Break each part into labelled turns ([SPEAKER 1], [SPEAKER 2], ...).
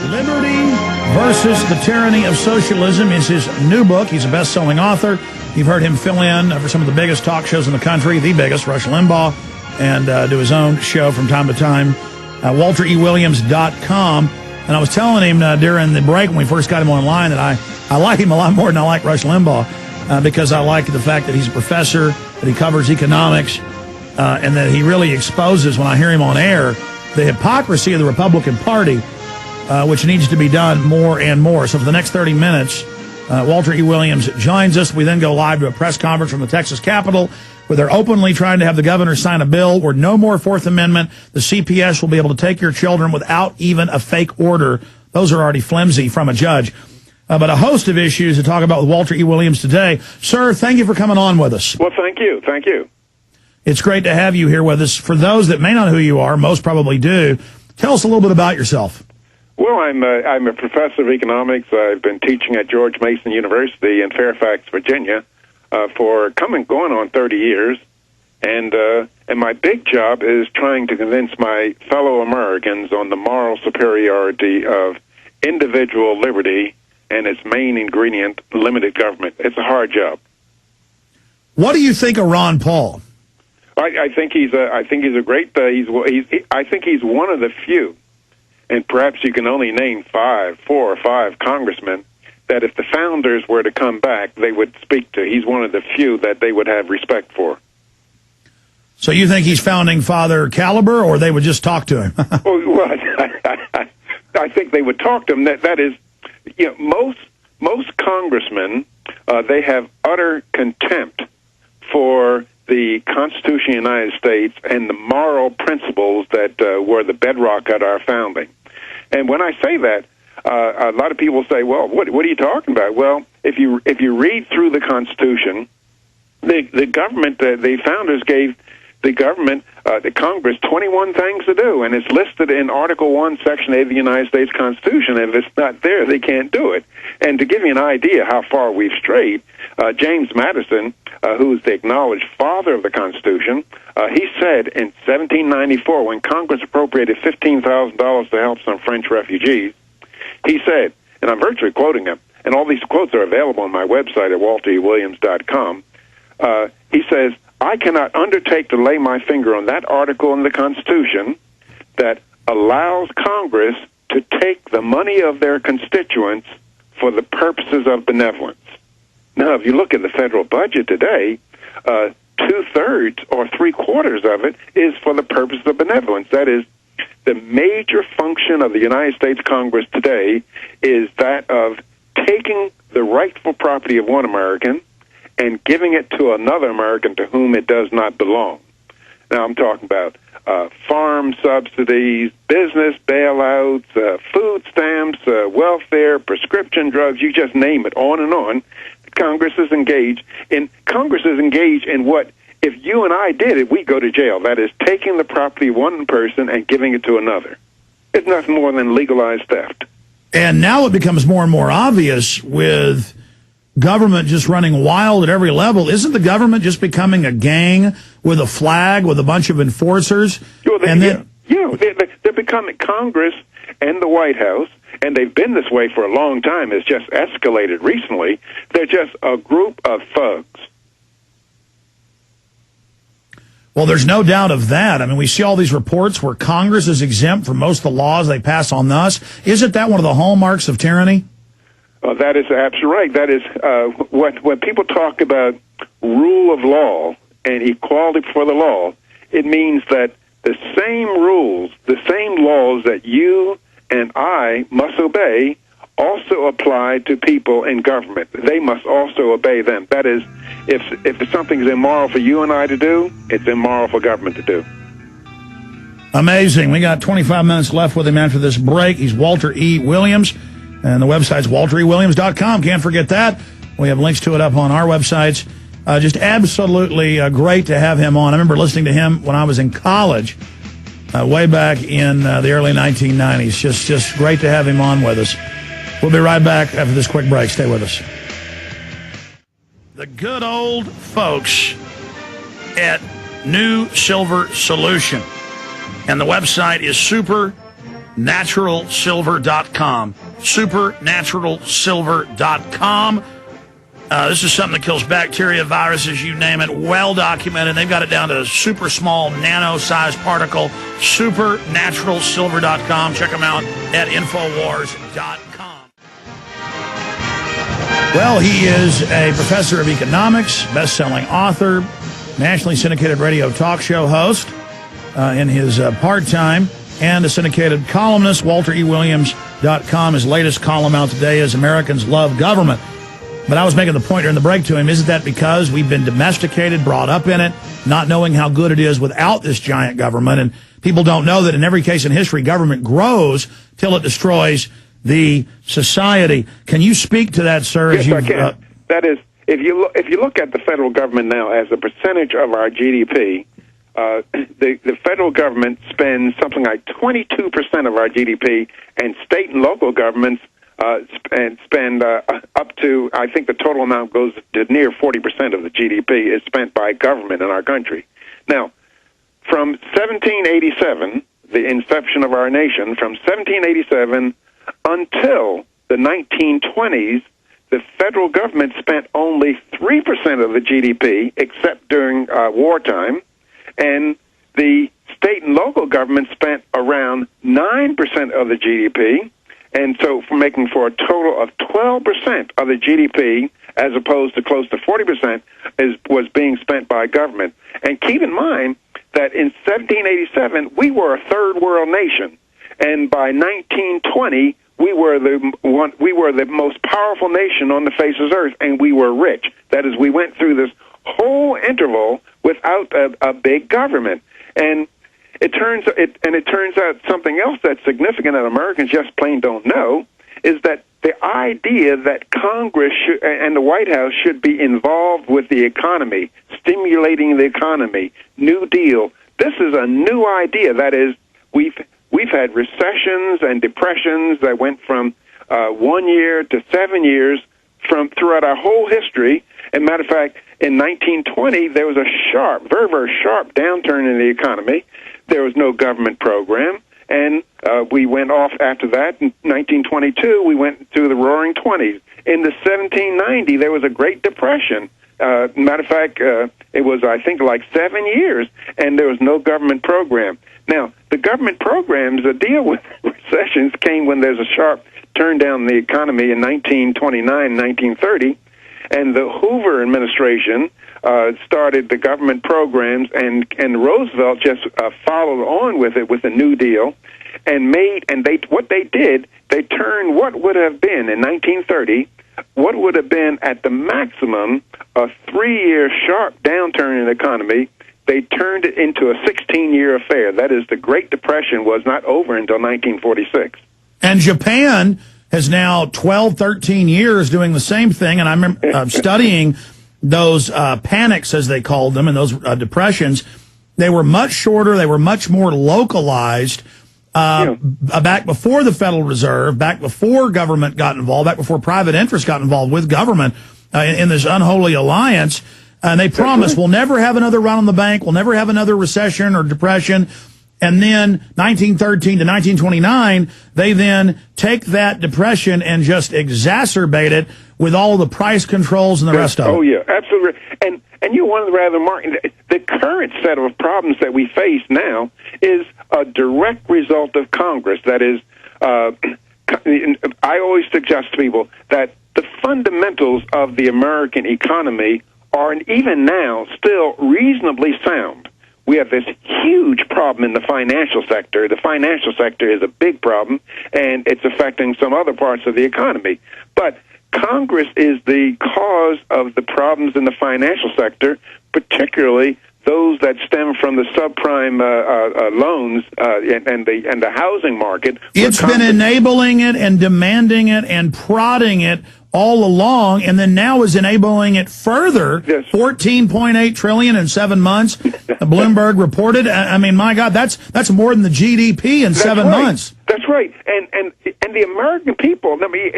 [SPEAKER 1] Liberty versus the Tyranny of Socialism is his new book. He's a best-selling author. You've heard him fill in for some of the biggest talk shows in the country, the biggest, Rush Limbaugh, and do his own show from time to time, WalterEWilliams.com. And I was telling him during the break when we first got him online that I like him a lot more than I like Rush Limbaugh because I like the fact that he's a professor, that he covers economics, and that he really exposes, when I hear him on air, the hypocrisy of the Republican Party, which needs to be done more and more. So for the next 30 minutes, Walter E. Williams joins us. We then go live to a press conference from the Texas Capitol where they're openly trying to have the governor sign a bill where no more Fourth Amendment. The CPS will be able to take your children without even a fake order. Those are already flimsy from a judge. But a host of issues to talk about with Walter E. Williams today. Sir, thank you for coming on with us.
[SPEAKER 2] Well, thank you. Thank you.
[SPEAKER 1] It's great to have you here with us. For those that may not know who you are, most probably do, tell us a little bit about yourself.
[SPEAKER 2] Well, I'm a professor of economics. I've been teaching at George Mason University in Fairfax, Virginia, for going on 30 years. And my big job is trying to convince my fellow Americans on the moral superiority of individual liberty and its main ingredient, limited government. It's a hard job.
[SPEAKER 1] What do you think of Ron Paul?
[SPEAKER 2] I think he's a great. I think he's one of the few, and perhaps you can only name 4 or 5 congressmen that if the founders were to come back, they would speak to. He's one of the few that they would have respect for.
[SPEAKER 1] So you think he's founding father caliber, or they would just talk to him?
[SPEAKER 2] Well, I think they would talk to him. That is, most congressmen, they have utter contempt for the Constitution of the United States and the moral principles that were the bedrock at our founding. And when I say that, a lot of people say, well, what are you talking about? Well, if you read through the Constitution, the government, the founders gave the government, the Congress, 21 things to do, and it's listed in Article 1, Section 8 of the United States Constitution. And if it's not there, they can't do it. And to give you an idea how far we've strayed, James Madison, who's the acknowledged father of the Constitution, he said in 1794, when Congress appropriated $15,000 to help some French refugees, he said, and I'm virtually quoting him, and all these quotes are available on my website at WalterEWilliams.com, he says, I cannot undertake to lay my finger on that article in the Constitution that allows Congress to take the money of their constituents for the purposes of benevolence. Now, if you look at the federal budget today, 2/3 or 3/4 of it is for the purpose of benevolence. That is, the major function of the United States Congress today is that of taking the rightful property of one American and giving it to another American to whom it does not belong. Now, I'm talking about farm subsidies, business bailouts, food stamps, welfare, prescription drugs, you just name it, on and on. Congress is engaged in what, if you and I did it, we go to jail. That is, taking the property of one person and giving it to another. It's nothing more than legalized theft.
[SPEAKER 1] And now it becomes more and more obvious with government just running wild at every level. Isn't the government just becoming a gang with a flag with a bunch of enforcers?
[SPEAKER 2] Well, they're becoming Congress and the White House, and they've been this way for a long time. It's just escalated recently. They're just a group of thugs.
[SPEAKER 1] Well, there's no doubt of that. I mean, we see all these reports where Congress is exempt from most of the laws they pass on us. Isn't that one of the hallmarks of tyranny?
[SPEAKER 2] That is absolutely right. That is when people talk about rule of law and equality before the law, it means that the same rules, the same laws that you and I must obey also apply to people in government. They must also obey them. That is, if something is immoral for you and I to do, it's immoral for government to do.
[SPEAKER 1] Amazing. We got 25 minutes left with him after this break. He's Walter E. Williams. And the website's WalterEWilliams.com. Can't forget that. We have links to it up on our websites. Just absolutely great to have him on. I remember listening to him when I was in college, way back in the early 1990s. Just great to have him on with us. We'll be right back after this quick break. Stay with us. The good old folks at New Silver Solution. And the website is super supernaturalsilver.com. Supernaturalsilver.com. This is something that kills bacteria, viruses, you name it, well documented. They've got it down to a super small nano-sized particle. Supernaturalsilver.com. Check them out at Infowars.com. Well, he is a professor of economics, best-selling author, nationally syndicated radio talk show host in his part-time, and a syndicated columnist. WalterEWilliams.com. His latest column out today is Americans Love Government. But I was making the point during the break to him, isn't that because we've been domesticated, brought up in it, not knowing how good it is without this giant government? And people don't know that in every case in history, government grows till it destroys the society. Can you speak to that, sir?
[SPEAKER 2] Yes, I can. That is, if you look at the federal government now as a percentage of our GDP, the federal government spends something like 22% of our GDP, and state and local governments spend up to, I think the total amount goes to near 40% of the GDP is spent by government in our country. Now, from 1787, the inception of our nation, from 1787 until the 1920s, the federal government spent only 3% of the GDP, except during wartime, and the state and local government spent around 9% of the GDP, and so making for a total of 12% of the GDP, as opposed to close to 40%, was being spent by government. And keep in mind that in 1787, we were a third world nation, and by 1920, we were the most powerful nation on the face of the earth, and we were rich. That is, we went through this whole interval without a big government, and it turns out something else that's significant that Americans just plain don't know is that the idea that Congress and the White House should be involved with the economy, stimulating the economy, New Deal. This is a new idea. That is, we've had recessions and depressions that went from 1 year to 7 years throughout our whole history. And matter of fact, in 1920, there was a very, very sharp downturn in the economy. There was no government program, and we went off after that. In 1922, we went through the Roaring '20s. In the 1790, there was a Great Depression. Matter of fact, it was, I think, like 7 years, and there was no government program. Now, the government programs that deal with recessions came when there's a sharp turn down in the economy in 1929, 1930, and the Hoover administration started the government programs, and Roosevelt just followed on with it with the New Deal, and what they did, they turned what would have been in 1930, what would have been at the maximum a 3-year sharp downturn in the economy. They turned it into a 16-year affair. That is, the Great Depression was not over until 1946.
[SPEAKER 1] And Japan has now 12, 13 years doing the same thing, and I remember studying those panics, as they called them, and those depressions. They were much shorter. They were much more localized. Back before the Federal Reserve, back before government got involved, back before private interests got involved with government in this unholy alliance. And they promised, we'll never have another run on the bank, we'll never have another recession or depression. And then 1913 to 1929, they then take that depression and just exacerbate it with all the price controls and the rest of it.
[SPEAKER 2] Oh, yeah, absolutely. And you wanted rather, Martin, the current set of problems that we face now is a direct result of Congress. That is, I always suggest to people that the fundamentals of the American economy are, even now, still reasonably sound. We have this huge problem in the financial sector. The financial sector is a big problem, and it's affecting some other parts of the economy. But Congress is the cause of the problems in the financial sector, particularly those that stem from the subprime loans and the housing market.
[SPEAKER 1] It's been enabling it and demanding it and prodding it all along, and then now is enabling it further. Yes. $14.8 trillion in 7 months. Bloomberg reported. I mean, my God, that's more than the GDP in 7 months.
[SPEAKER 2] That's right. And the American people. I mean,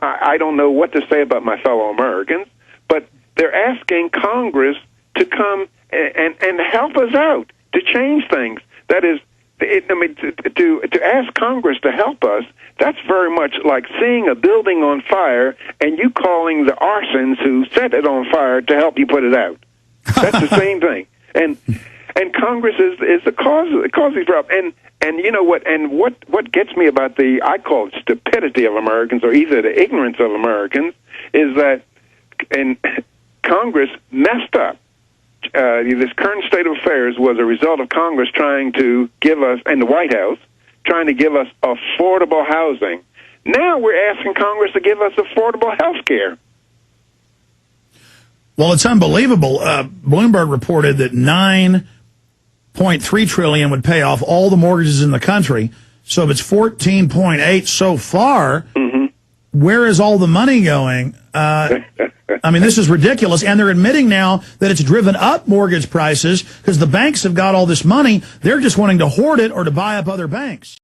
[SPEAKER 2] I don't know what to say about my fellow Americans, but they're asking Congress to come and help us out to change things. That is, I mean, to ask Congress to help us, that's very much like seeing a building on fire and you calling the arsons who set it on fire to help you put it out. That's the same thing. And Congress is the cause of these problems. And you know what? And what gets me about I call it stupidity of Americans, or either the ignorance of Americans, is that Congress messed up. This current state of affairs was a result of Congress trying to give us, and the White House, trying to give us affordable housing. Now we're asking Congress to give us affordable health care.
[SPEAKER 1] Well, it's unbelievable. Bloomberg reported that $9.3 trillion would pay off all the mortgages in the country. So if it's 14.8 so far, where is all the money going? I mean, this is ridiculous. And they're admitting now that it's driven up mortgage prices because the banks have got all this money. They're just wanting to hoard it or to buy up other banks.